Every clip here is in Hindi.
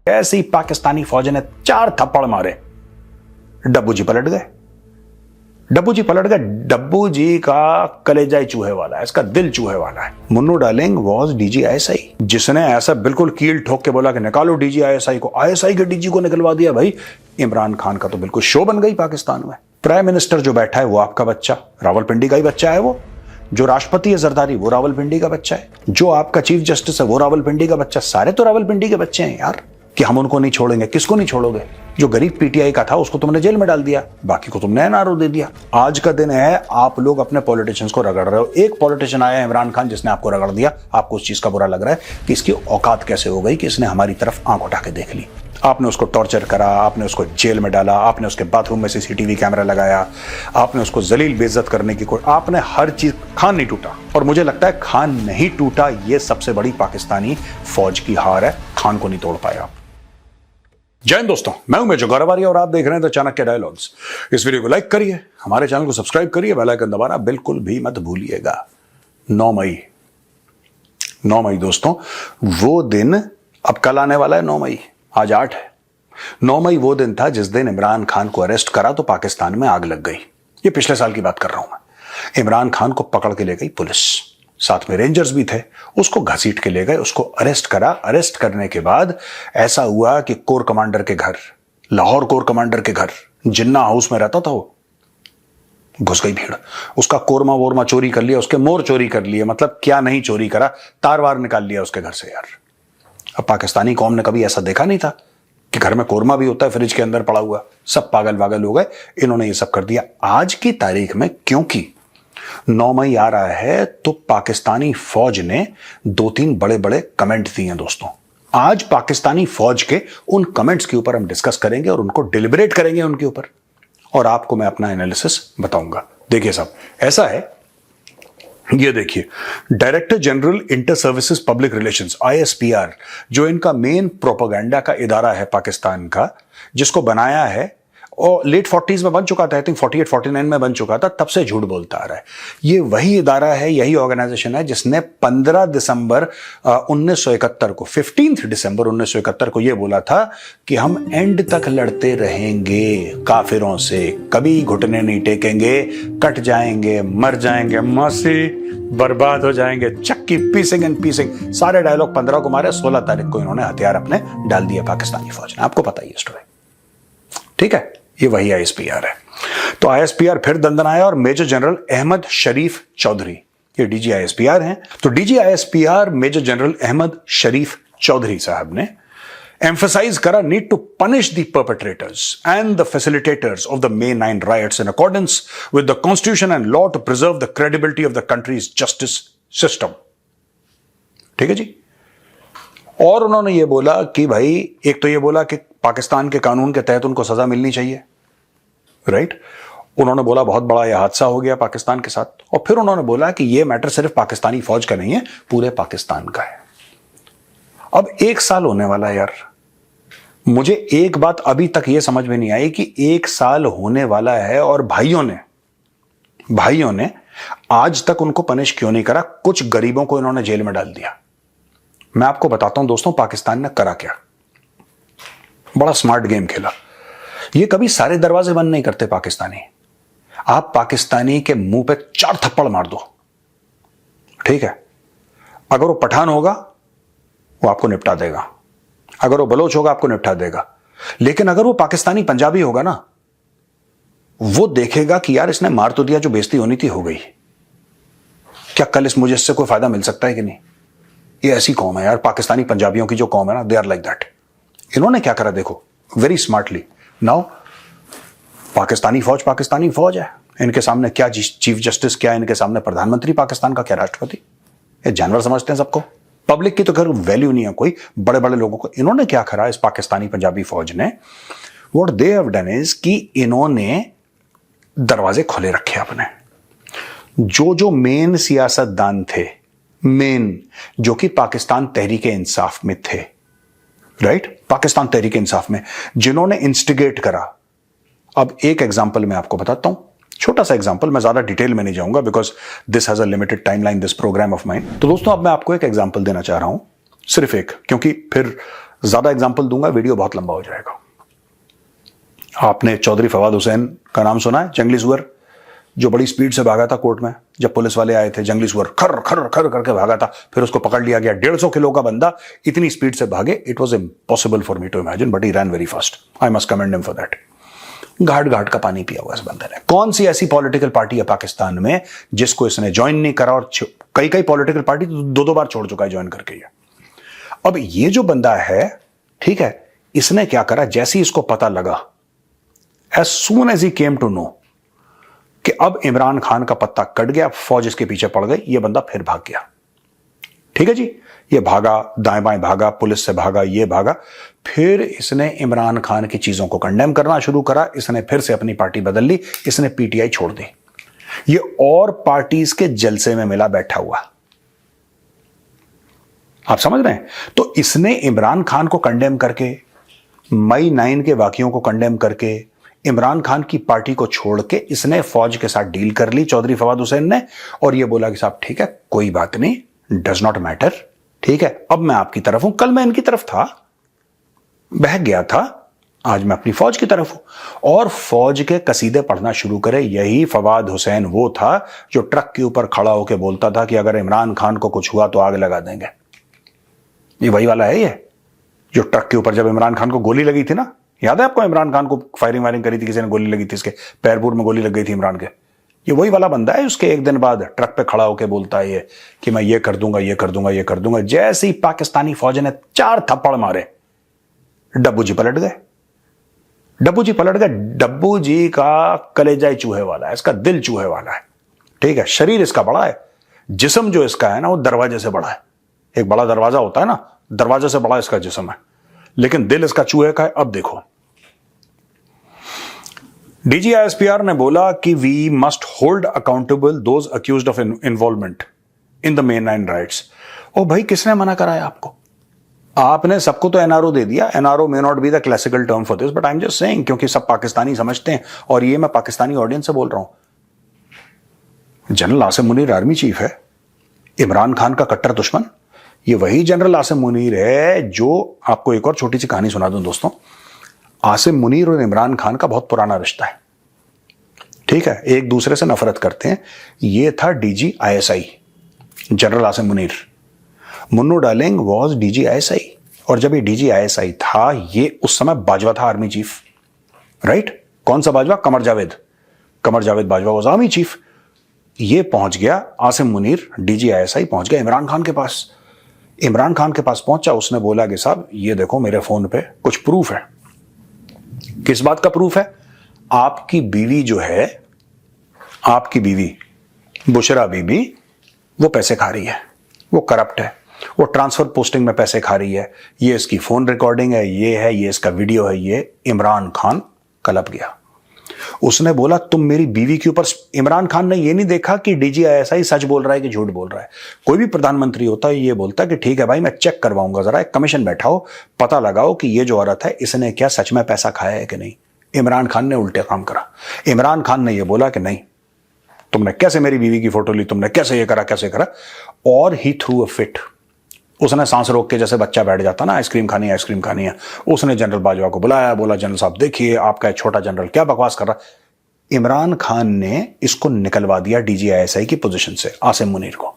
ऐसी पाकिस्तानी फौज ने 4 थप्पड़ मारे, डब्बू जी पलट गए। डब्बू जी पलट गए। डब्बू जी का कलेजा ही चूहे वाला है, इसका दिल चूहे वाला है। Munnu darling was DG ISI, जिसने ऐसा बिल्कुल कील ठोक के बोला कि निकालो डीजी आईएसआई को। आईएसआई के डीजी को निकलवा दिया। भाई इमरान खान का तो बिल्कुल शो बन गई पाकिस्तान में। प्राइम मिनिस्टर जो बैठा है वो आपका बच्चा, रावलपिंडी का ही बच्चा है वो। जो राष्ट्रपति है जरदारी, वो रावलपिंडी का बच्चा है। जो आपका चीफ जस्टिस है वो रावलपिंडी का बच्चा। सारे तो रावलपिंडी के बच्चे हैं यार, कि हम उनको नहीं छोड़ेंगे। किसको नहीं छोड़ोगे? जो गरीब पीटीआई का था उसको तुमने जेल में डाल दिया, बाकी को तुमने एनआरओ दे दिया। आज का दिन है, आप लोग अपने पॉलिटिशियंस को रगड़ रहे हो। एक पॉलिटिशियन आया है इमरान खान, जिसने आपको रगड़ दिया। आपको उस चीज का बुरा लग रहा है कि इसकी औकात कैसे हो गई कि इसने हमारी तरफ आंख उठा के देख ली। आपने उसको टॉर्चर करा, आपने उसको जेल में डाला, आपने उसके बाथरूम में सीसीटीवी कैमरा लगाया, आपने उसको जलील बेइज्जत करने की कोशिश, आपने हर चीज। खान नहीं टूटा, और मुझे लगता है खान नहीं टूटा, ये सबसे बड़ी पाकिस्तानी फौज की हार है। खान को नहीं तोड़ पाया। जय हिंद दोस्तों, मैं हूं मेजर गौरव आर्य और आप देख रहे हैं द चाणक्य डायलॉग्स। इस वीडियो को लाइक करिए, हमारे चैनल को सब्सक्राइब करिए, बेल आइकन दबाना बिल्कुल भी मत भूलिएगा। 9 मई दोस्तों, वो दिन अब कल आने वाला है। 9 मई, आज 8 है। 9 मई वो दिन था जिस दिन इमरान खान को अरेस्ट करा तो पाकिस्तान में आग लग गई। ये पिछले साल की बात कर रहा हूं मैं। इमरान खान को पकड़ के ले गई पुलिस, साथ में रेंजर्स भी थे। उसको घसीट के ले गए, उसको अरेस्ट करा। अरेस्ट करने के बाद ऐसा हुआ कि कोर कमांडर के घर, लाहौर कोर कमांडर के घर, जिन्ना हाउस में रहता था वो, घुस गई भीड़। उसका कोरमा वोरमा चोरी कर लिया, उसके मोर चोरी कर लिए। मतलब क्या नहीं चोरी करा, तार वार निकाल लिया उसके घर से यार। अब पाकिस्तानी कौम ने कभी ऐसा देखा नहीं था कि घर में कोरमा भी होता है फ्रिज के अंदर पड़ा हुआ। सब पागल वागल हो गए, इन्होंने ये सब कर दिया। आज की तारीख में क्योंकि 9 मई आ रहा है तो पाकिस्तानी फौज ने 2-3 बड़े बड़े कमेंट दिए हैं दोस्तों। आज पाकिस्तानी फौज के उन कमेंट्स के ऊपर हम डिस्कस करेंगे और उनको डिलिबरेट करेंगे उनके ऊपर, और आपको मैं अपना एनालिसिस बताऊंगा। देखिए साहब, ऐसा है, ये देखिए, director general inter services public relations ISPR, जो इनका मेन प्रोपेगेंडा का इदारा है पाकिस्तान का, जिसको बनाया है और लेट 40s में बन चुका था, आई थिंक 48-49 में बन चुका था, तब से झूठ बोलता आ रहा है। ये वही इदारा है, यही ऑर्गेनाइजेशन है जिसने 15 दिसंबर 1971 को, 15 दिसंबर 1971 को ये बोला था कि हम एंड तक लड़ते रहेंगे काफिरों से, कभी घुटने नहीं टेकेंगे, कट जाएंगे, मर जाएंगे, मौसी बर्बाद हो जाएंगे, चक्की पीसिंग एंड पीसिंग। सारे डायलॉग 15 को मारे, 16 तारीख को इन्होंने हथियार अपने डाल दिया पाकिस्तानी फौज ने। आपको पता ही है स्टोरी, ठीक है? ये वही ISPR है। तो ISPR फिर दंदन आया और मेजर जनरल अहमद शरीफ चौधरी, ये DG ISPR हैं। तो DG ISPR major general Ahmed Sharif Chaudhry साहब ने emphasize करा need to punish the perpetrators and the facilitators of the May 9 riots in accordance with the constitution and law to preserve the credibility of the country's justice system। ठीक है जी। और उन्होंने ये बोला कि भाई, एक तो ये बोला कि पाकिस्तान के कानून के तहत उनको सजा मिलनी चाहिए, राइट। उन्होंने बोला बहुत बड़ा यह हादसा हो गया पाकिस्तान के साथ, और फिर उन्होंने बोला कि यह मैटर सिर्फ पाकिस्तानी फौज का नहीं है, पूरे पाकिस्तान का है। अब 1 साल होने वाला है यार। मुझे एक बात अभी तक यह समझ में नहीं आई कि 1 साल होने वाला है और भाइयों ने आज तक उनको पनिश क्यों नहीं करा। कुछ गरीबों को इन्होंने जेल में डाल दिया। मैं आपको बताता हूं दोस्तों, पाकिस्तान ने करा क्या। बड़ा स्मार्ट गेम खेला। ये कभी सारे दरवाजे बंद नहीं करते पाकिस्तानी। आप पाकिस्तानी के मुंह पे 4 थप्पड़ मार दो, ठीक है। अगर वो पठान होगा वो आपको निपटा देगा, अगर वो बलोच होगा आपको निपटा देगा। लेकिन अगर वो पाकिस्तानी पंजाबी होगा ना, वो देखेगा कि यार इसने मार तो दिया, जो बेइज्जती होनी थी हो गई, क्या कल मुझे इससे कोई फायदा मिल सकता है कि नहीं। ये ऐसी कौम है यार, पाकिस्तानी पंजाबियों की जो कौम है ना, दे आर लाइक दैट। इन्होंने क्या करा देखो, वेरी स्मार्टली। नाउ पाकिस्तानी फौज है, इनके सामने क्या चीफ जस्टिस, क्या इनके सामने प्रधानमंत्री पाकिस्तान का, क्या राष्ट्रपति, ये जानवर समझते हैं सबको। पब्लिक की तो खैर वैल्यू नहीं है कोई, बड़े बड़े लोगों को। इन्होंने क्या करा, इस पाकिस्तानी पंजाबी फौज ने, what they have done is कि इन्होंने दरवाजे खोले रखे अपने। जो मेन सियासतदान थे, जो कि पाकिस्तान तहरीक इंसाफ में थे, राइट, पाकिस्तान तहरीक इंसाफ में, जिन्होंने इंस्टिगेट करा। अब एक एग्जांपल मैं आपको बताता हूं, छोटा सा एग्जांपल, मैं ज्यादा डिटेल में नहीं जाऊंगा because this has a limited timeline, this programme of mine. तो दोस्तों अब मैं आपको एक एग्जांपल देना चाह रहा हूं, सिर्फ एक, क्योंकि फिर ज्यादा एग्जाम्पल दूंगा, वीडियो बहुत लंबा हो जाएगा। आपने चौधरी फवाद हुसैन का नाम सुना है? जंगली सुअर, जो बड़ी स्पीड से भागा था कोर्ट में जब पुलिस वाले आए थे। जंगली सुअर खर खर खर करके भागा था, फिर उसको पकड़ लिया गया। 150 किलो का बंदा इतनी स्पीड से भागे, it was impossible for me to imagine, but he ran very fast. I must commend him for that. घाट घाट का पानी पिया हुआ इस बंदे ने। कौन सी ऐसी पॉलिटिकल पार्टी है पाकिस्तान में जिसको इसने ज्वाइन नहीं करा, और कई कई पॉलिटिकल पार्टी तो 2-2 बार छोड़ चुका है ज्वाइन करके ये। अब ये जो बंदा है, ठीक है, इसने क्या करा, जैसे ही इसको पता लगा, एज सून एज ही केम टू नो कि अब इमरान खान का पत्ता कट गया, फौज इसके पीछे पड़ गई, ये बंदा फिर भाग गया। ठीक है जी, ये भागा, दाएं बाएं भागा, पुलिस से भागा, ये भागा, फिर इसने इमरान खान की चीजों को कंडेम करना शुरू करा। इसने फिर से अपनी पार्टी बदल ली, इसने पीटीआई छोड़ दी। ये और पार्टीज के जलसे में मिला बैठा हुआ। आप समझ रहे हैं? तो इसने इमरान खान को कंडेम करके, मई 9 के वाकयों को कंडेम करके, इमरान खान की पार्टी को छोड़ के इसने फौज के साथ डील कर ली, चौधरी फवाद हुसैन ने, और ये बोला कि साहब ठीक है, कोई बात नहीं, डज नॉट मैटर, ठीक है, अब मैं आपकी तरफ हूं, कल मैं इनकी तरफ था, बह गया था, आज मैं अपनी फौज की तरफ हूं। और फौज के कसीदे पढ़ना शुरू करे। यही फवाद हुसैन वो था जो ट्रक के ऊपर खड़ा होकर बोलता था कि अगर इमरान खान को कुछ हुआ तो आग लगा देंगे। ये वही वाला है, ये जो ट्रक के ऊपर जब इमरान खान को गोली लगी थी ना, याद है आपको? इमरान खान को फायरिंग वायरिंग करी थी, किसी ने गोली लगी थी, इसके पैरपूर में गोली लग गई थी इमरान के। ये वही वाला बंदा है। उसके एक दिन बाद ट्रक पे खड़ा होकर बोलता है ये कि मैं ये कर दूंगा, ये कर दूंगा, ये कर दूंगा। जैसे ही पाकिस्तानी फौज ने 4 थप्पड़ मारे, डब्बू जी पलट गए। डब्बू जी पलट गए। डब्बू जी का कलेजा ही चूहे वाला है, इसका दिल चूहे वाला है, ठीक है। शरीर इसका बड़ा है, जिस्म जो इसका है ना वो दरवाजे से बड़ा है। एक बड़ा दरवाजा होता है ना, दरवाजे से बड़ा इसका जिस्म है, लेकिन दिल इसका चूहे का है। अब देखो, डीजीआईएसपीआर ने बोला कि we must hold accountable those accused of involvement in the main 9 riots. ओ भाई, किसने मना कराया आपको? आपने सबको तो एनआरओ दे दिया। NRO may not be the classical term for this, but I am just saying, क्योंकि सब पाकिस्तानी समझते हैं, और ये मैं पाकिस्तानी ऑडियंस से बोल रहा हूं। General Asim Munir army chief है, इमरान खान का कट्टर दुश्मन। ये वही जनरल आसिम मुनीर है जो, आपको एक और छोटी सी कहानी सुना दूं दोस्तों। आसिम मुनीर और इमरान खान का बहुत पुराना रिश्ता है, ठीक है, एक दूसरे से नफरत करते हैं। ये था DG ISI, general Asim Munir. Munnu darling was DG ISI, और जब ये डीजीआईएसआई था, ये उस समय बाजवा था आर्मी चीफ, राइट? कौन सा Bajwa? Qamar Javed. Qamar Javed Bajwa was army chief. ये पहुंच गया, आसिम मुनीर डीजीआईएसआई पहुंच गया इमरान खान के पास। इमरान खान के पास पहुंचा, उसने बोला कि साहब ये देखो, मेरे फोन पे कुछ प्रूफ है। किस बात का प्रूफ है? आपकी बीवी जो है, आपकी बीवी बुशरा बीबी, वो पैसे खा रही है, वो करप्ट है, वो ट्रांसफर पोस्टिंग में पैसे खा रही है। ये इसकी फोन रिकॉर्डिंग है, ये इसका वीडियो है। ये इमरान खान कलप गया। उसने बोला तुम मेरी बीवी के ऊपर। इमरान खान ने ये नहीं देखा कि डीजीआईएसआई सच बोल रहा है कि झूठ बोल रहा है। कोई भी प्रधानमंत्री होता है ये बोलता है कि ठीक है भाई, मैं चेक करवाऊंगा, जरा एक कमीशन बैठाओ, पता लगाओ कि ये जो औरत है इसने क्या सच में पैसा खाया है कि नहीं। इमरान खान ने उल्टे काम करा। इमरान खान ने यह बोला कि नहीं, तुमने कैसे मेरी बीवी की फोटो ली, तुमने कैसे ये करा, कैसे करा, और ही थ्रू अ फिट। उसने सांस रोक के, जैसे बच्चा बैठ जाता ना, आइसक्रीम खानी है, आइसक्रीम खानी है। उसने जनरल बाजवा को बुलाया, बोला जनरल साहब देखिए, आपका छोटा जनरल क्या बकवास कर रहा। इमरान खान ने इसको निकलवा दिया डीजीआईएसआई की पोजीशन से, आसिम मुनीर को।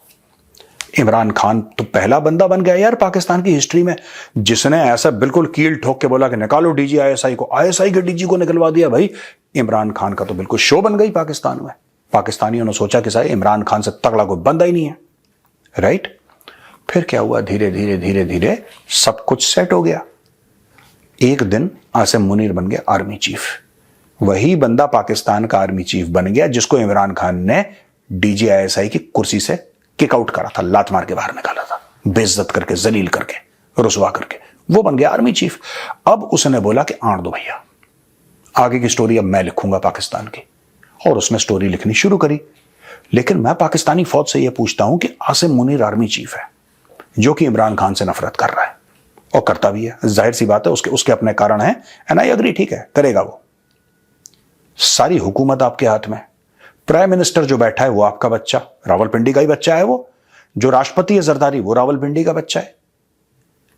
इमरान खान तो पहला बंदा बन गया यार पाकिस्तान की हिस्ट्री में जिसने ऐसा बिल्कुल कील ठोक के बोला कि निकालो डीजीआईएसआई को। आईएसआई के डीजी को निकलवा दिया भाई। इमरान खान का तो बिल्कुल शो बन गई पाकिस्तान में। पाकिस्तानियों ने सोचा कि साहब इमरान खान से तगड़ा कोई बंदा ही नहीं है, राइट? फिर क्या हुआ, धीरे धीरे धीरे धीरे सब कुछ सेट हो गया। एक दिन आसिम मुनीर बन गया आर्मी चीफ। वही बंदा पाकिस्तान का आर्मी चीफ बन गया जिसको इमरान खान ने डीजीआईएसआई की कुर्सी से किक आउट करा था, लात मार के बाहर निकाला था, बेइज्जत करके, जलील करके, रुसवा करके। वो बन गया आर्मी चीफ। अब उसने बोला कि आण दो भैया, आगे की स्टोरी अब मैं लिखूंगा पाकिस्तान की। और उसने स्टोरी लिखनी शुरू करी। लेकिन मैं पाकिस्तानी फौज से यह पूछता हूं कि आसिम मुनीर आर्मी चीफ है जो कि इमरान खान से नफरत कर रहा है, और करता भी है, जाहिर सी बात है, उसके अपने कारण है, एंड आई एग्री, ठीक है, करेगा वो। सारी हुकूमत आपके हाथ में। प्राइम मिनिस्टर जो बैठा है वो आपका बच्चा, रावलपिंडी का ही बच्चा है वो। जो राष्ट्रपति है जरदारी, वो रावलपिंडी का बच्चा है।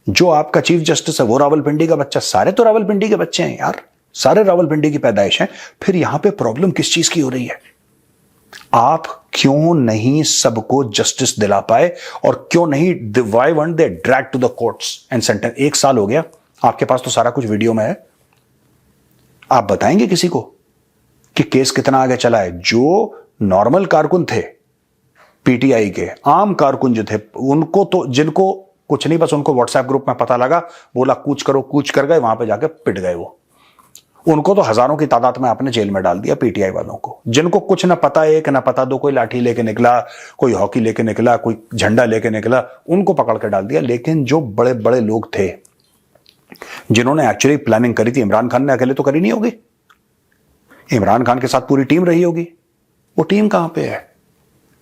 जो आपका चीफ जस्टिस है वो रावलपिंडी का बच्चा, सारे तो रावलपिंडी के बच्चे हैं यार, सारे रावलपिंडी की पैदाइश हैं। फिर यहां पे प्रॉब्लम किस चीज की हो रही है? आप क्यों नहीं सबको जस्टिस दिला पाए और क्यों नहीं why won't they drag to the courts and sentence? 1 साल हो गया, आपके पास तो सारा कुछ वीडियो में है। आप बताएंगे किसी को कि केस कितना आगे चला है? जो नॉर्मल कारकुन थे पीटीआई के, आम कारकुन जो थे, उनको तो, जिनको कुछ नहीं, बस उनको व्हाट्सएप ग्रुप में पता लगा, बोला कूच करो, कूच कर गए, वहां पे जाके पिट गए वो। उनको तो हजारों की तादाद में आपने जेल में डाल दिया पीटीआई वालों को। जिनको कुछ ना पता एक ना पता दो, कोई लाठी लेके निकला, कोई हॉकी लेके निकला, कोई झंडा लेके निकला, उनको पकड़ के डाल दिया। लेकिन जो बड़े बड़े लोग थे जिन्होंने एक्चुअली प्लानिंग करी थी, इमरान खान ने अकेले तो करी नहीं होगी, इमरान खान के साथ पूरी टीम रही होगी। वो टीम कहां पे है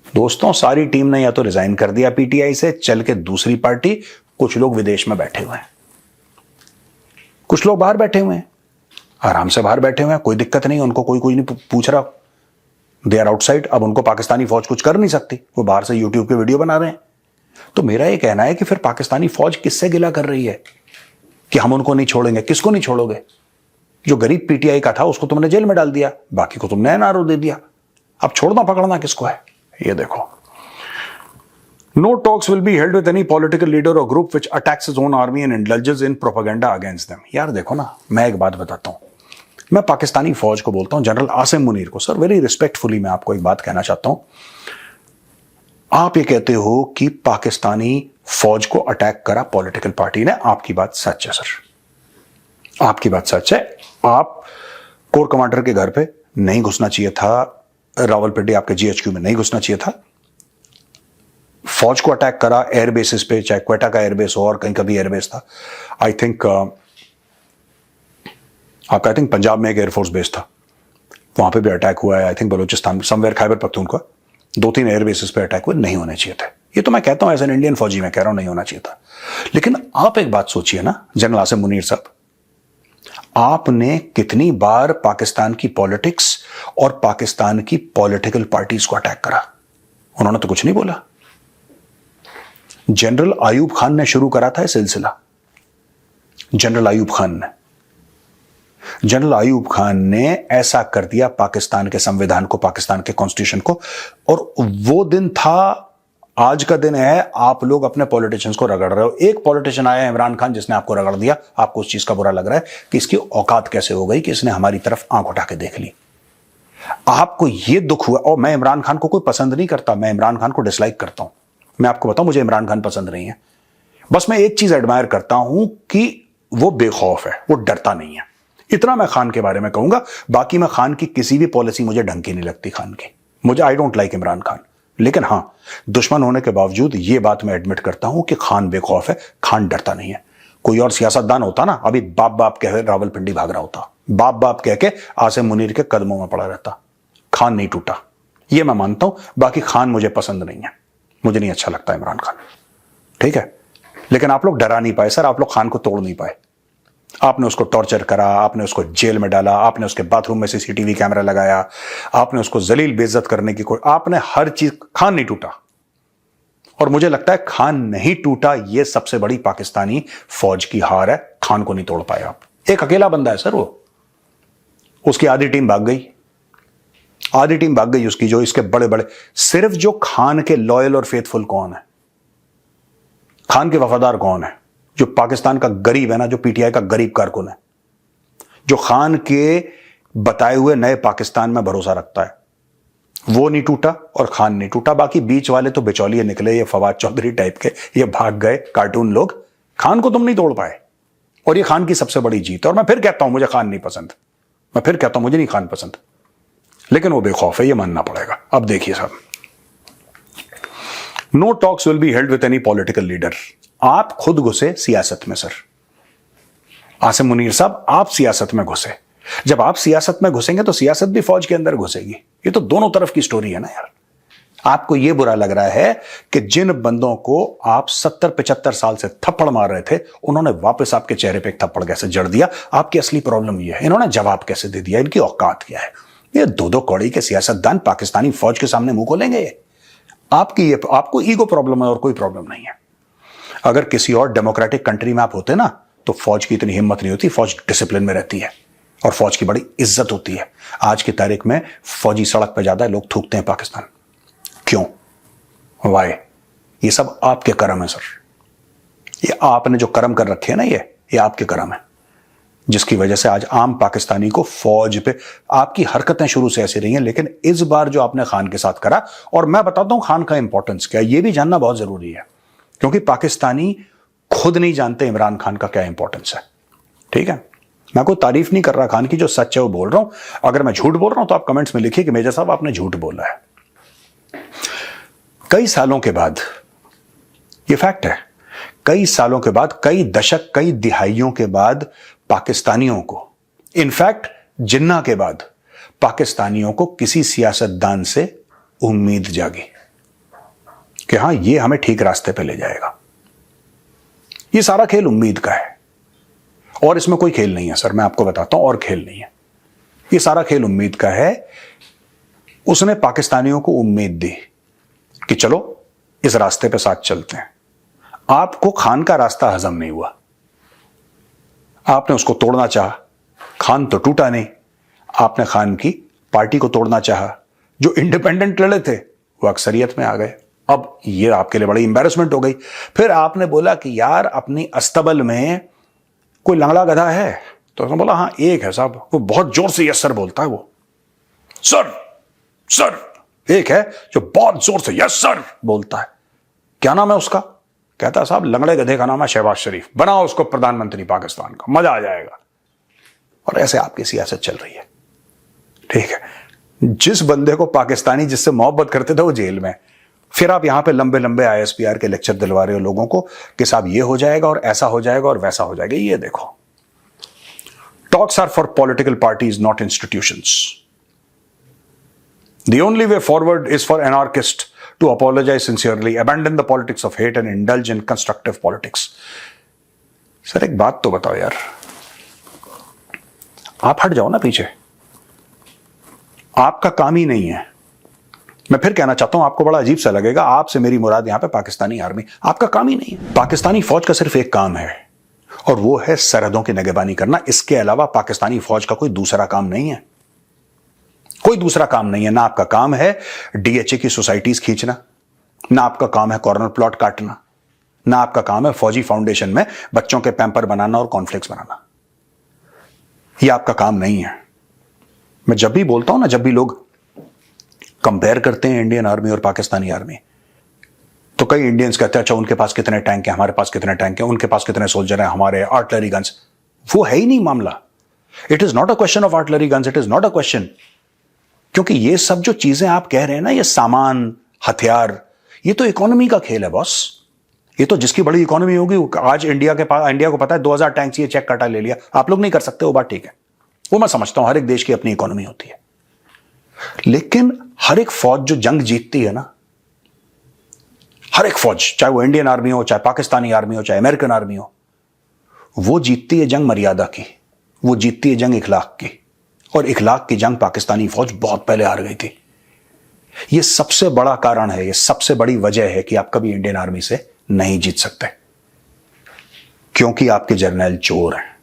दोस्तों? सारी टीम ने या तो रिजाइन कर दिया पीटीआई से, चल के दूसरी पार्टी, कुछ लोग विदेश में बैठे हुए हैं, कुछ लोग बाहर बैठे हुए हैं, आराम से बाहर बैठे हुए हैं, कोई दिक्कत नहीं, उनको कोई नहीं पूछ रहा, दे आर आउटसाइड। अब उनको पाकिस्तानी फौज कुछ कर नहीं सकती, वो बाहर से यूट्यूब पे वीडियो बना रहे हैं। तो मेरा ये कहना है कि फिर पाकिस्तानी फौज किससे गिला कर रही है कि हम उनको नहीं छोड़ेंगे? किसको नहीं छोड़ोगे? जो गरीब पीटीआई का था उसको तुमने जेल में डाल दिया, बाकी को तुमने एनआरओ दे दिया, अब छोड़ना पकड़ना किसको है? ये देखो, no talks will be held with any political leader or group which attacks his own army and indulges in propaganda against them. यार देखो ना, मैं एक बात बताता हूं, मैं पाकिस्तानी फौज को बोलता हूं, जनरल आसिम मुनीर को, सर वेरी रिस्पेक्टफुली मैं आपको एक बात कहना चाहता हूं। आप ये कहते हो कि पाकिस्तानी फौज को अटैक करा पॉलिटिकल पार्टी ने, आपकी बात सच है सर, आपकी बात सच है। आप कोर कमांडर के घर पे नहीं घुसना चाहिए था, रावलपिंडी आपके जीएचक्यू में नहीं घुसना चाहिए था। फौज को अटैक करा एयर बेसिस पे, चाहे क्वेटा का एयरबेस हो और कहीं का भी एयरबेस था। आई थिंक आपका, आई थिंक पंजाब में एक एयरफोर्स बेस था, वहां पे भी अटैक हुआ है। I think Balochistan, somewhere Khyber Pakhtunkhwa, 2-3 air bases पे अटैक हुए, नहीं होने चाहिए थे। ये तो मैं कहता हूं एज एन इंडियन फौजी, मैं कह रहा हूं नहीं होना चाहिए था। लेकिन आप एक बात सोचिए ना जनरल आसिम मुनीर साहब, आपने कितनी बार पाकिस्तान की पॉलिटिक्स और पाकिस्तान की पॉलिटिकल पार्टीज को अटैक करा? उन्होंने तो कुछ नहीं बोला। जनरल आयूब खान ने शुरू करा था यह सिलसिला, जनरल आयूब खान ने ऐसा कर दिया पाकिस्तान के संविधान को, पाकिस्तान के कॉन्स्टिट्यूशन को। और वो दिन था, आज का दिन है, आप लोग अपने पॉलिटिशियंस को रगड़ रहे हो। एक पॉलिटिशियन आया इमरान खान जिसने आपको रगड़ दिया, आपको उस चीज का बुरा लग रहा है कि इसकी औकात कैसे हो गई कि इसने हमारी तरफ आंख उठा के देख ली। आपको यह दुख हुआ। और मैं इमरान खान को कोई पसंद नहीं करता, मैं इमरान खान को डिसलाइक करता हूं। मैं आपको बताऊं, मुझे इमरान खान पसंद नहीं है। बस मैं एक चीज एडमायर करता हूं कि वो बेखौफ है, वो डरता नहीं है। इतना मैं खान के बारे में कहूंगा। बाकी मैं खान की किसी भी पॉलिसी मुझे ढंग की नहीं लगती खान की, मुझे I don't like Imran Khan. लेकिन हां, दुश्मन होने के बावजूद यह बात मैं एडमिट करता हूं कि खान बेखौफ है, खान डरता नहीं है। कोई और सियासतदान होता ना, अभी बाप बाप कह रावलपिंडी भाग रहा होता, बाप बाप कह के आसिम मुनीर के कदमों में पड़ा रहता। खान नहीं टूटा, यह मैं मानता हूं। बाकी खान मुझे पसंद नहीं है, मुझे नहीं अच्छा लगता इमरान खान, ठीक है। लेकिन आप लोग डरा नहीं पाए सर, आप लोग खान को तोड़ नहीं पाए। आपने उसको टॉर्चर करा, आपने उसको जेल में डाला, आपने उसके बाथरूम में सीसीटीवी कैमरा लगाया, आपने उसको जलील बेइज्जत करने की कोई, आपने हर चीज। खान नहीं टूटा। और मुझे लगता है खान नहीं टूटा, यह सबसे बड़ी पाकिस्तानी फौज की हार है। खान को नहीं तोड़ पाए आप। एक अकेला बंदा है सर वो, उसकी आधी टीम भाग गई, आधी टीम भाग गई उसकी। जो इसके बड़े बड़े, सिर्फ जो खान के लॉयल और फेथफुल कौन है, खान के वफादार कौन है? जो पाकिस्तान का गरीब है ना, जो पीटीआई का गरीब कारकुन है, जो खान के बताए हुए नए पाकिस्तान में भरोसा रखता है, वो नहीं टूटा और खान नहीं टूटा। बाकी बीच वाले तो बिचौलिए निकले, ये फवाद चौधरी टाइप के, ये भाग गए कार्टून लोग। खान को तुम नहीं तोड़ पाए और ये खान की सबसे बड़ी जीत है। और मैं फिर कहता हूं मुझे खान नहीं पसंद, मैं फिर कहता हूं मुझे नहीं खान पसंद, लेकिन वो बेखौफ है, ये मानना पड़ेगा। अब देखिए साहब, no talks will be held with any political leader. आप खुद घुसे सियासत में सर, आसिम मुनीर साहब, आप सियासत में घुसे। जब आप सियासत में घुसेंगे तो सियासत भी फौज के अंदर घुसेगी। ये तो दोनों तरफ की स्टोरी है ना यार। आपको यह बुरा लग रहा है कि जिन बंदों को आप 70-75 साल से थप्पड़ मार रहे थे, उन्होंने वापस आपके चेहरे पे एक थप्पड़ कैसे जड़ दिया। आपकी असली प्रॉब्लम यह है, इन्होंने जवाब कैसे दे दिया, इनकी औकात क्या है। ये 2-2 कौड़ी के सियासतदान पाकिस्तानी फौज के सामने मुंह खोलेंगे। आपको ईगो प्रॉब्लम है और कोई प्रॉब्लम नहीं है। अगर किसी और डेमोक्रेटिक कंट्री में आप होते ना तो फौज की इतनी हिम्मत नहीं होती, फौज डिसिप्लिन में रहती है और फौज की बड़ी इज्जत होती है। आज की तारीख में फौजी सड़क पर ज्यादा है, लोग थूकते हैं पाकिस्तान। क्यों? वाई? ये सब आपके कर्म है सर। ये आपने जो कर्म कर रखे हैं ना, ये आपके कर्म है, जिसकी वजह से आज आम पाकिस्तानी को फौज पे आपकी हरकतें शुरू से ऐसी रही हैं, लेकिन इस बार जो आपने खान के साथ करा, और मैं बताता हूं खान का इंपॉर्टेंस क्या है, यह भी जानना बहुत जरूरी है, क्योंकि पाकिस्तानी खुद नहीं जानते इमरान खान का क्या इंपॉर्टेंस है। ठीक है, मैं कोई तारीफ नहीं कर रहा खान की, जो सच है वो बोल रहा हूं। अगर मैं झूठ बोल रहा हूं तो आप कमेंट्स में लिखिए कि मेजर साहब आपने झूठ बोला है। कई सालों के बाद, ये फैक्ट है, कई सालों के बाद, कई दशक, कई दिहाइयों के बाद पाकिस्तानियों को, इनफैक्ट जिन्ना के बाद, पाकिस्तानियों को किसी सियासतदान से उम्मीद जागी कि हां ये हमें ठीक रास्ते पे ले जाएगा। ये सारा खेल उम्मीद का है और इसमें कोई खेल नहीं है सर, मैं आपको बताता हूं, और खेल नहीं है, ये सारा खेल उम्मीद का है। उसने पाकिस्तानियों को उम्मीद दी कि चलो इस रास्ते पे साथ चलते हैं। आपको खान का रास्ता हजम नहीं हुआ, आपने उसको तोड़ना चाहा, खान तो टूटा नहीं। आपने खान की पार्टी को तोड़ना चाहा, जो इंडिपेंडेंट लड़े थे वो अक्सरियत में आ गए। अब ये आपके लिए बड़ी इंबैरेसमेंट हो गई। फिर आपने बोला कि यार अपनी अस्तबल में कोई लंगड़ा गधा है, तो उसने बोला हाँ एक है साहब, वो बहुत जोर से यस सर बोलता है, वो सर सर एक है जो बहुत जोर से यस सर बोलता है। क्या नाम है उसका? कहता है साहब लंगड़े गधे का नाम है शहबाज शरीफ, बनाओ उसको प्रधानमंत्री पाकिस्तान का, मजा आ जाएगा। और ऐसे आपकी सियासत चल रही है। ठीक है, जिस बंदे को पाकिस्तानी जिससे मोहब्बत करते थे वो जेल में, फिर आप यहां पे लंबे लंबे ISPR के लेक्चर दिलवा रहे हो लोगों को कि साहब ये हो जाएगा और ऐसा हो जाएगा और वैसा हो जाएगा। ये देखो, talks are for political parties, not institutions. The only way forward is for anarchists to apologize sincerely, abandon the politics of hate and indulge in constructive politics. Sir एक बात तो बताओ यार, आप हट जाओ ना पीछे, आपका काम ही नहीं है। मैं फिर कहना चाहता हूं, आपको बड़ा अजीब सा लगेगा, आपसे मेरी मुराद यहां पे पाकिस्तानी आर्मी, आपका काम ही नहीं है। पाकिस्तानी फौज का सिर्फ एक काम है और वो है सरहदों की निगरानी करना। इसके अलावा पाकिस्तानी फौज का कोई दूसरा काम नहीं है, कोई दूसरा काम नहीं है। ना आपका काम है DHA की सोसाइटीज खींचना, ना आपका काम है कॉर्नर प्लॉट काटना, ना आपका काम है फौजी फाउंडेशन में बच्चों के पैम्पर बनाना और कॉर्नफ्लेक्स बनाना। यह आपका काम नहीं है। मैं जब भी बोलता हूं ना, जब भी लोग कंपेयर करते हैं इंडियन आर्मी और पाकिस्तानी आर्मी, तो कई इंडियंस कहते हैं अच्छा उनके पास कितने टैंक हैं, हमारे पास कितने टैंक हैं, उनके पास कितने सोल्जर हैं, हमारे आर्टिलरी गन्स। वो है ही नहीं मामला। It is not a question of artillery guns, it is not a question. क्योंकि ये सब जो चीजें आप कह रहे हैं ना, ये सामान, हथियार, ये तो इकोनॉमी का खेल है बॉस। ये तो जिसकी बड़ी इकोनॉमी होगी, आज इंडिया को पता है 2000 टैंक चाहिए, चेक काटा ले लिया। आप लोग नहीं कर सकते, वो बात ठीक है, वो मैं समझता हूं, हर एक देश की अपनी इकोनॉमी होती है। लेकिन हर एक फौज जो जंग जीतती है ना, हर एक फौज, चाहे वो इंडियन आर्मी हो, चाहे पाकिस्तानी आर्मी हो, चाहे अमेरिकन आर्मी हो, वो जीतती है जंग मर्यादा की, वो जीतती है जंग इखलाक की। और इखलाक की जंग पाकिस्तानी फौज बहुत पहले हार गई थी। यह सबसे बड़ा कारण है, यह सबसे बड़ी वजह है कि आप कभी इंडियन आर्मी से नहीं जीत सकते, क्योंकि आपके जर्नल चोर हैं।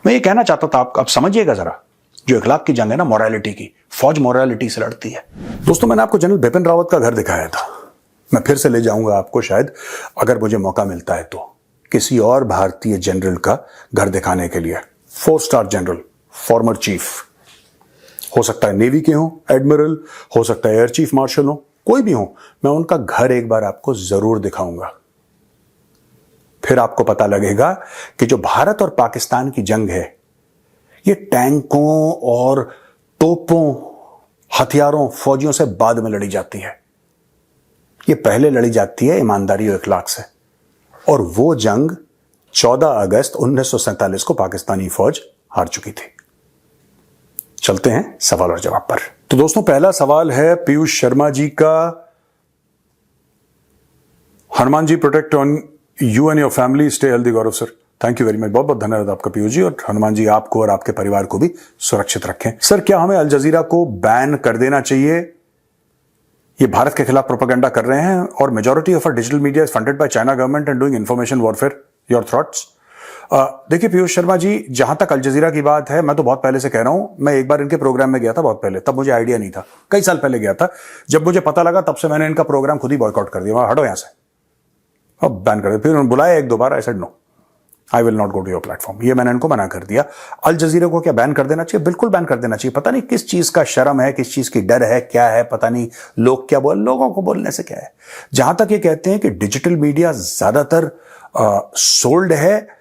मैं ये कहना चाहता था, आप समझिएगा जरा, जो इखलाक की जंग है ना, मोरालिटी की, फौज मोरालिटी से लड़ती है। दोस्तों, मैंने आपको जनरल बिपिन रावत का घर दिखाया था, मैं फिर से ले जाऊंगा आपको, शायद अगर मुझे मौका मिलता है तो, किसी और भारतीय जनरल का घर दिखाने के लिए। 4 स्टार जनरल, फॉर्मर चीफ, हो सकता है नेवी के हो, एडमिरल, हो सकता है एयर चीफ मार्शल हो, कोई भी हो, मैं उनका घर एक बार आपको जरूर दिखाऊंगा। फिर आपको पता लगेगा कि जो भारत और पाकिस्तान की जंग है, ये टैंकों और तोपों, हथियारों, फौजियों से बाद में लड़ी जाती है। ये पहले लड़ी जाती है ईमानदारी और इखलाक से। और वो जंग 14 अगस्त 1947 को पाकिस्तानी फौज हार चुकी थी। चलते हैं सवाल और जवाब पर। तो दोस्तों, पहला सवाल है पीयूष शर्मा जी का। Hanuman ji protect on you and your family, stay healthy Gaurav sir. Thank you very much, बहुत बहुत धन्यवाद आपका पीयूष जी, और हनुमान जी आपको और आपके परिवार को भी सुरक्षित रखें। सर, क्या हमें अल जजीरा को बैन कर देना चाहिए ये भारत के खिलाफ प्रोपेगेंडा कर रहे हैं और majority of our digital media is funded by China government and doing information warfare. Your thoughts? देखिए पीयूष शर्मा जी, जहां तक अल जजीरा की बात है, मैं तो बहुत पहले से कह रहा हूं, मैं एक बार इनके प्रोग्राम में गया था बहुत पहले, तब मुझे आइडिया नहीं था, कई साल पहले गया था। जब मुझे पता लगा तब से मैंने इनका प्रोग्राम खुद ही बॉयकॉट कर दिया, हटो यहां से, अब बैन कर दिया। फिर उन्होंने बुलाया एक दो बार, I said no, I will not go to your platform, ये मैंने इनको मना कर दिया। अल जजीरा को क्या बैन कर देना चाहिए? बिल्कुल बैन कर देना चाहिए। पता नहीं किस चीज का शर्म है, किस चीज की डर है, क्या है पता नहीं, लोग क्या बोल, लोगों को बोलने से क्या है। जहां तक ये कहते हैं कि डिजिटल मीडिया ज्यादातर सोल्ड है,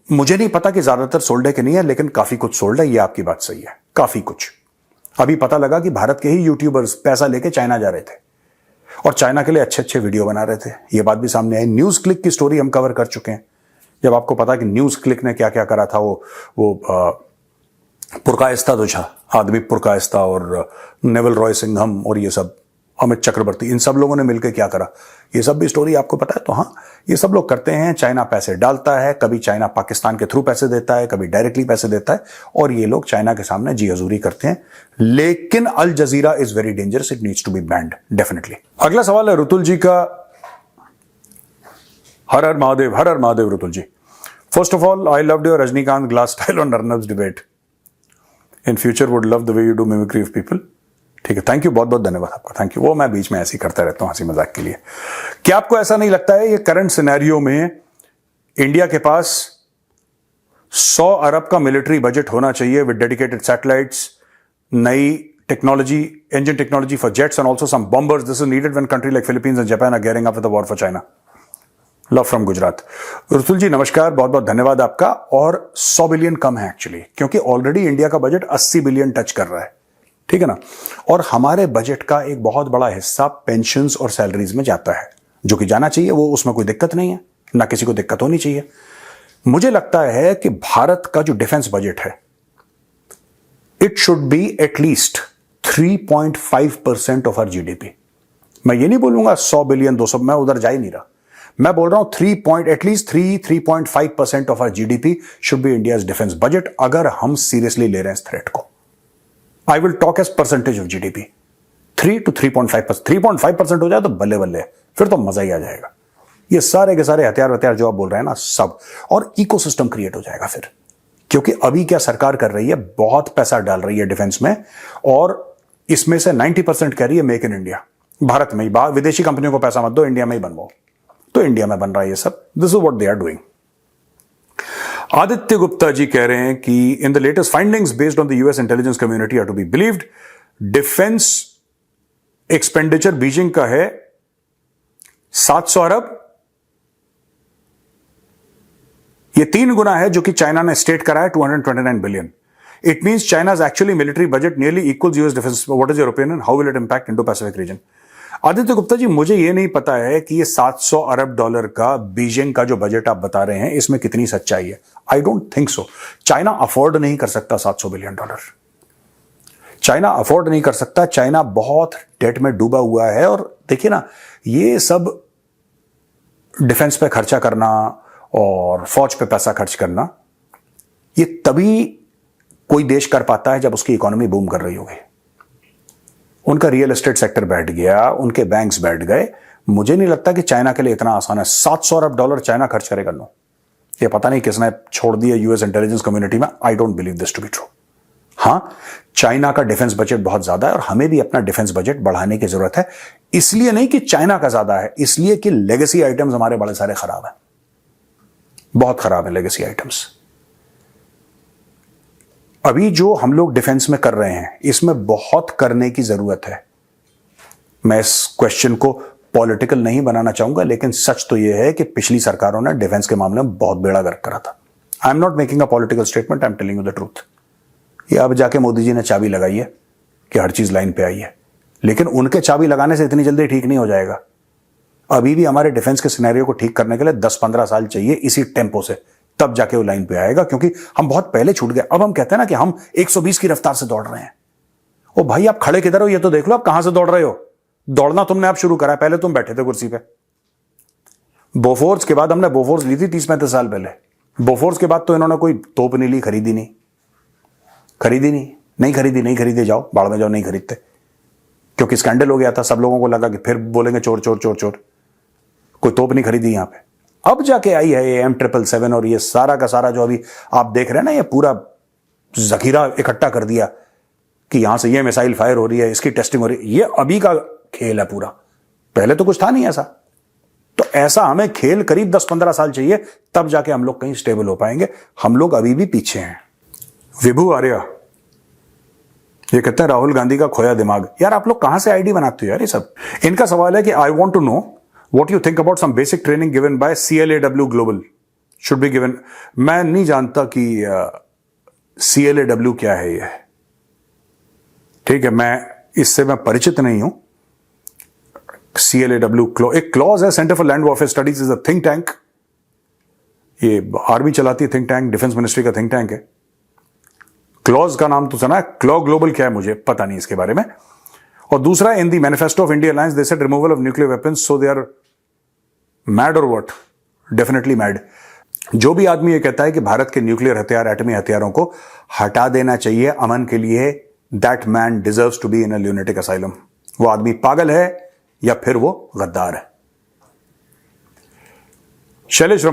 मुझे नहीं पता कि ज्यादातर सोल्ड है कि नहीं है, लेकिन काफी कुछ सोल्ड है, ये आपकी बात सही है, काफी कुछ। अभी पता लगा कि भारत के ही यूट्यूबर्स पैसा लेके चाइना जा रहे थे और चाइना के लिए अच्छे अच्छे वीडियो बना रहे थे, ये बात भी सामने आई। न्यूज क्लिक की स्टोरी हम कवर कर चुके हैं, जब आपको पता कि न्यूज क्लिक ने क्या क्या करा था, वो पुरकायस्ता तो था, आदमी पुरकायस्ता और नेवल रॉय सिंघम और ये सब, अमित चक्रवर्ती, इन सब लोगों ने मिलकर क्या करा, ये सब भी स्टोरी आपको पता है। तो हाँ, ये सब लोग करते हैं, चाइना पैसे डालता है, कभी चाइना पाकिस्तान के थ्रू पैसे देता है, कभी डायरेक्टली पैसे देता है, और ये लोग चाइना के सामने जी हजूरी करते हैं। लेकिन Al Jazeera is very dangerous, it needs to be banned definitely. अगला सवाल है रुतुल जी का। Har Har Mahadev, Har Har Mahadev Rutul ji. First of all, I loved your Rajinikanth glass style on Arnab's debate. In future would love the way you do mimicry of people. ठीक है, थैंक यू, बहुत बहुत धन्यवाद आपका, थैंक यू। वो मैं बीच में ऐसे ही करता रहता हूं हंसी मजाक के लिए। क्या आपको ऐसा नहीं लगता है ये करंट सिनेरियो में इंडिया के पास 100 अरब का मिलिट्री बजट होना चाहिए विद डेडिकेटेड सैटेलाइट्स, नई technology, engine technology for jets and also some bombers. This is needed when country like Philippines and Japan are gearing up with the war for China. Love from Gujarat. Rutul ji नमस्कार, बहुत बहुत धन्यवाद आपका। और 100 बिलियन कम है एक्चुअली, क्योंकि ऑलरेडी इंडिया का बजट 80 बिलियन टच कर रहा है, ठीक है ना। और हमारे बजट का एक बहुत बड़ा हिस्सा पेंशन्स और सैलरीज में जाता है, जो कि जाना चाहिए, वो उसमें कोई दिक्कत नहीं है, ना किसी को दिक्कत होनी चाहिए। मुझे लगता है कि भारत का जो डिफेंस बजट है, it should be at least 3.5% of our GDP. मैं ये नहीं बोलूंगा 100 बिलियन 200, मैं उधर जा ही नहीं रहा। मैं बोल रहा हूं at least 3.5% of our GDP should be India's defence budget, अगर हम सीरियसली ले रहे हैं इस थ्रेट को। I will talk as percentage of GDP. 3 to 3.5%, 3.5% हो जाए तो बल्ले बल्ले, फिर तो मजा ही आ जाएगा। ये सारे के सारे हथियार जो आप बोल रहे हैं ना, सब, और इकोसिस्टम क्रिएट हो जाएगा फिर। क्योंकि अभी क्या सरकार कर रही है, बहुत पैसा डाल रही है डिफेंस में, और इसमें से 90% कह रही है मेक इन इंडिया, भारत में ही, विदेशी कंपनियों को पैसा मत दो, इंडिया में ही बनवाओ। तो इंडिया में बन रहा है ये सब। This is what they are doing. Aditya Gupta ji कह रहे हैं कि in the latest findings based on the US intelligence community are to be believed, defence expenditure Beijing का है 700 अरब, ये 3 गुना है जो कि चाइना ने स्टेट करा है 229 billion. It means China's actually military budget nearly equals US defence. What is your opinion, how will it impact Indo Pacific region? Aditya Gupta ji, मुझे यह नहीं पता है कि ये 700 अरब डॉलर का बीजिंग का जो बजट आप बता रहे हैं, इसमें कितनी सच्चाई है। I don't think so. China afford नहीं कर सकता 700 बिलियन डॉलर। चाइना अफोर्ड नहीं कर सकता। चाइना बहुत डेट में डूबा हुआ है। और देखिए ना, ये सब डिफेंस पे खर्चा करना और फौज पे पैसा खर्च करना, ये तभी कोई देश कर पाता है जब उसकी इकोनॉमी बूम कर रही होगी। उनका रियल एस्टेट सेक्टर बैठ गया, उनके बैंक्स बैठ गए। मुझे नहीं लगता कि चाइना के लिए इतना आसान है। 700 अरब डॉलर चाइना खर्च करेगा, नो। ये पता नहीं किसने छोड़ दिया यूएस इंटेलिजेंस कम्युनिटी में। I don't believe this to be true. हां, चाइना का डिफेंस बजट बहुत ज्यादा है और हमें भी अपना डिफेंस बजट बढ़ाने की जरूरत है। इसलिए नहीं कि चाइना का ज्यादा है, इसलिए कि लेगेसी आइटम्स हमारे बड़े सारे खराब हैं, बहुत खराब है लेगेसी आइटम्स। अभी जो हम लोग डिफेंस में कर रहे हैं, इसमें बहुत करने की जरूरत है। मैं इस क्वेश्चन को पॉलिटिकल नहीं बनाना चाहूंगा, लेकिन सच तो यह है कि पिछली सरकारों ने डिफेंस के मामले में बहुत बेड़ा गर्क करा था। I am not making a political statement, I am telling you the truth. ये अब जाके मोदी जी ने चाबी लगाई है कि हर चीज लाइन पे आई है, लेकिन उनके चाबी लगाने से इतनी जल्दी ठीक नहीं हो जाएगा। अभी भी हमारे डिफेंस के सिनेरियो को ठीक करने के लिए 10-15 साल चाहिए इसी टेम्पो से, तब जाके वो लाइन पे आएगा, क्योंकि हम बहुत पहले छूट गए। अब हम कहते हैं ना कि हम 120 की रफ्तार से दौड़ रहे हैं। ओ भाई, आप खड़े किधर हो, ये तो देख लो आप कहां से दौड़ रहे हो। दौड़ना तुमने आप शुरू करा है, पहले तुम बैठे थे कुर्सी पे। बोफोर्स के बाद हमने बोफोर्स ली थी 30-35 साल पहले। बोफोर्स के बाद तो इन्होंने कोई तोप नहीं ली, खरीदी नहीं, नहीं खरीदी, जाओ बाढ़ में जाओ, नहीं खरीदते। क्योंकि स्कैंडल हो गया था, सब लोगों को लगा कि फिर बोलेंगे चोर चोर चोर चोर। कोई तोप नहीं खरीदी यहां पे। अब जाके आई है ये M777 और ये सारा का सारा जो अभी आप देख रहे हैं ना, ये पूरा जखीरा इकट्ठा कर दिया कि यहां से ये मिसाइल फायर हो रही है, इसकी टेस्टिंग हो रही है। ये अभी का खेल है पूरा, पहले तो कुछ था नहीं ऐसा। तो ऐसा हमें खेल करीब 10-15 साल चाहिए, तब जाके हम लोग कहीं स्टेबल हो पाएंगे। हम लोग अभी भी पीछे हैं। विभू आर्या ये कहते हैं राहुल गांधी का खोया दिमाग। यार आप लोग कहां से आईडी बनाते हो यार ये सब। इनका सवाल है कि I want to know what you think about some basic training given by CLAW global should be given. मैं नहीं जानता कि CLAW क्या है ये, ठीक है, इससे मैं परिचित नहीं हूं। CLAW एक क्लॉज है, centre for land warfare studies is a think tank. ये आर्मी चलाती है थिंक टैंक, डिफेंस मिनिस्ट्री का थिंक टैंक है। क्लॉज का नाम तो सुना है, क्लॉ ग्लोबल क्या है मुझे पता नहीं इसके बारे में। और दूसरा, in the manifesto of India alliance they said removal of nuclear weapons, so they are mad or what? Definitely mad. जो भी आदमी ये कहता है कि भारत के न्यूक्लियर हथियार, एटमी हथियारों को हटा देना चाहिए अमन के लिए, that man deserves to be in a lunatic asylum. वो आदमी पागल है या फिर वो गद्दार है। शैलेश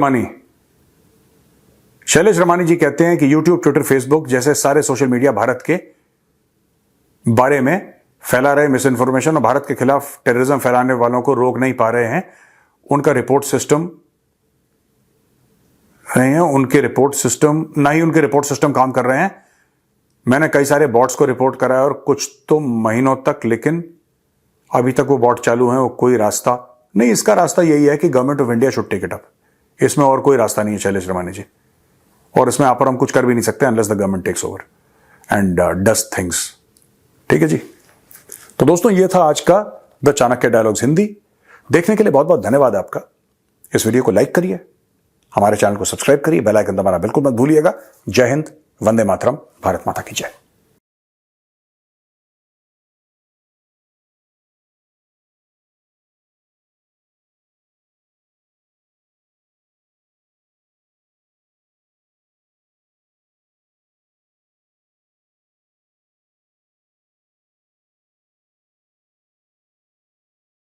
रमानी जी कहते हैं कि यूट्यूब, ट्विटर, फेसबुक जैसे सारे सोशल मीडिया भारत के बारे में फैला रहे मिस इन्फॉर्मेशन और भारत के खिलाफ टेररिज्म फैलाने वालों को रोक नहीं पा रहे हैं। उनका रिपोर्ट सिस्टम नहीं है, उनके रिपोर्ट सिस्टम काम कर रहे हैं। मैंने कई सारे बॉट्स को रिपोर्ट करा है और कुछ तो महीनों तक, लेकिन अभी तक वो बॉट चालू हैं। वो कोई रास्ता नहीं, इसका रास्ता यही है कि government of India should take it up. इसमें और कोई रास्ता नहीं है शैलेश रमानी जी, और इसमें आप और हम कुछ कर भी नहीं सकते unless the government takes over and does things. ठीक है जी। तो दोस्तों ये था आज का द चाणक्य डायलॉग्स हिंदी। देखने के लिए बहुत बहुत धन्यवाद आपका। इस वीडियो को लाइक करिए, हमारे चैनल को सब्सक्राइब करिए, बेल आइकन दबाना बिल्कुल मत भूलिएगा। जय हिंद, वंदे मातरम, भारत माता की जय।